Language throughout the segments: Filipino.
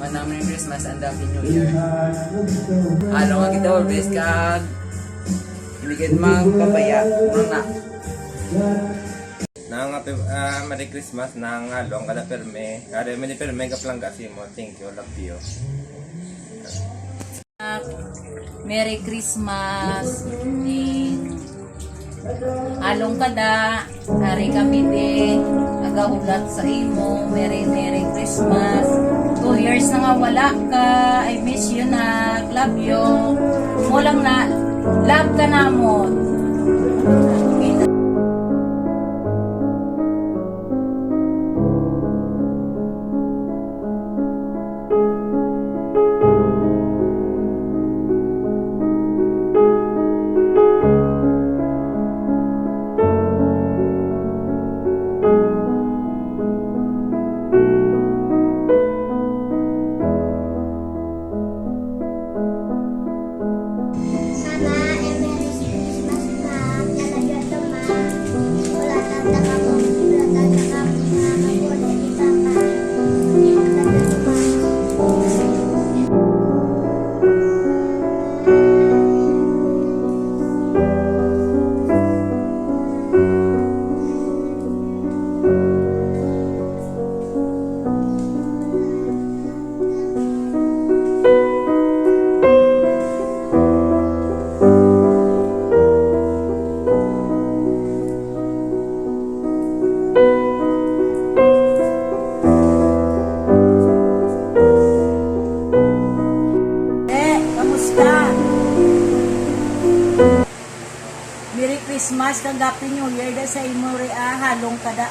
Manaming Christmas and Happy New Year. Ano nga kita always kag hindi kayo magpapaya. Ano na? Nang Merry Christmas nang along kada perme. Kada mini perme ka lang kasi mo. Thank you, love you. Merry Christmas. Along kada, hari kami din agahulat sa imo. Merry Christmas. 2 years na nga wala ka. I miss you na. Love you. Mo lang na love ka na mo. Merry Christmas kag Happy New Year da sa imo halong kada.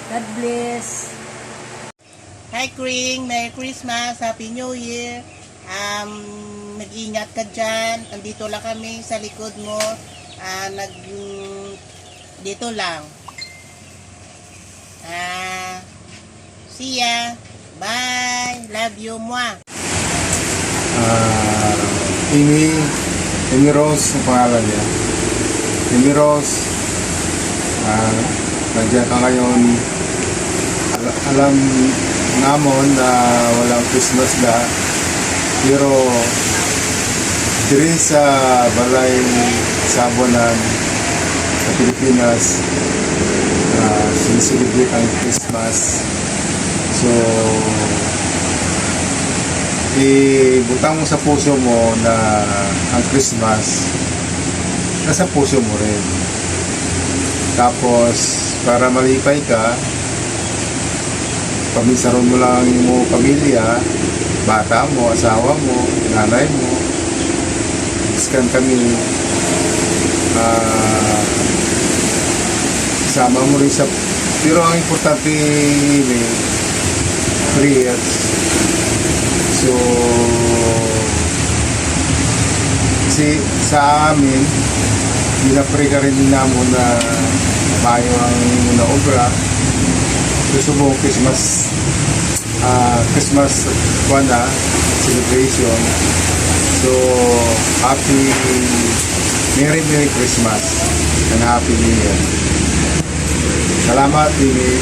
God bless. Hi Kring, Merry Christmas, Happy New Year. Nag-ingat ka dyan. Nandito lang kami sa likod mo. Dito lang. See ya. Bye. Love you, mwah. Amy Rose ang pangalan niya. Amy Rose, nandiyan ka ngayon. Alam namon na walang Christmas na, pero diri sa balay Sabonan sa Pilipinas, sinisilibrate ang Christmas. So, ibutang mo sa puso mo na ang Christmas nasa puso mo rin. Tapos para malipay ka, paminsaron mo lang yung pamilya, bata mo, asawa mo, nanay mo, iskan kami, isama mo rin sa, pero ang importante prayers. So, kasi sa amin, pinapray ka rin namon na mayo ang muna obra. Gusto mo Christmas, Christmas celebration. So, Merry Christmas and Happy New Year. Salamat,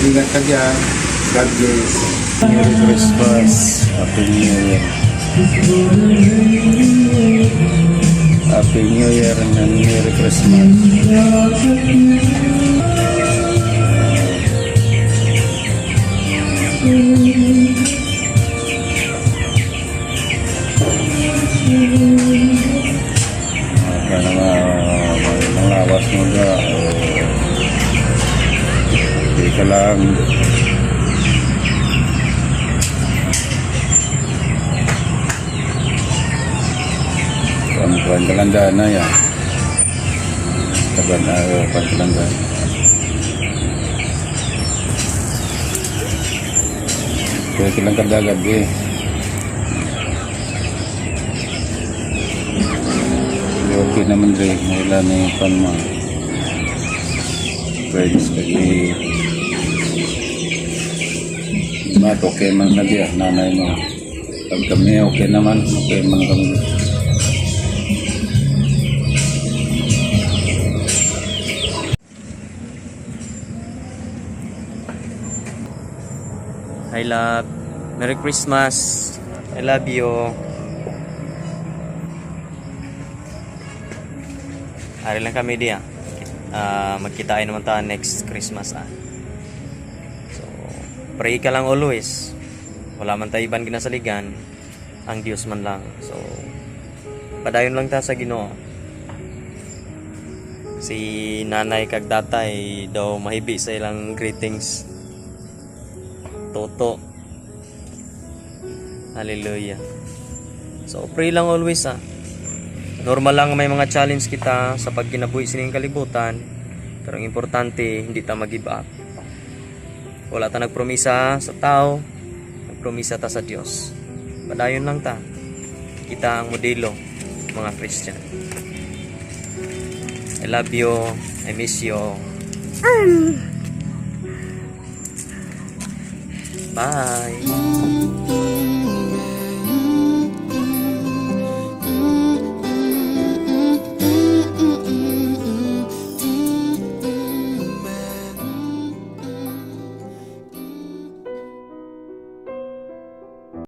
ingat ka dyan. God bless. Merry Christmas, Happy New Year. Happy New Year and Merry Christmas. Karena melawas juga, di kalang pantalandan na ya, taban pantalandan. Kaya kilang kadagad okay naman rin, wala na yung panma friends kaya mat okay man na diya, nanay mo pag kami okay naman, okay man kami. Hi love. Merry Christmas. I love you. Ari lang kami diya. Magkitain naman tayo next Christmas. So, pray ka lang always. Wala man tayo iban ginasaligan. Ang Diyos man lang. So, padayon lang ta sa Ginoo. Si nanay kag tatay daw mahibi sa ilang greetings. Toto. Hallelujah. So, pray lang always Normal lang may mga challenge kita sa pagkinabuhi sining kalibutan. Pero ang importante, hindi ta mag-give up. Wala ta nagpromisa sa tao, nagpromisa ta sa Diyos. Padayon lang ta. Kita ang modelo, mga Christian. I love you. I miss you. Bye.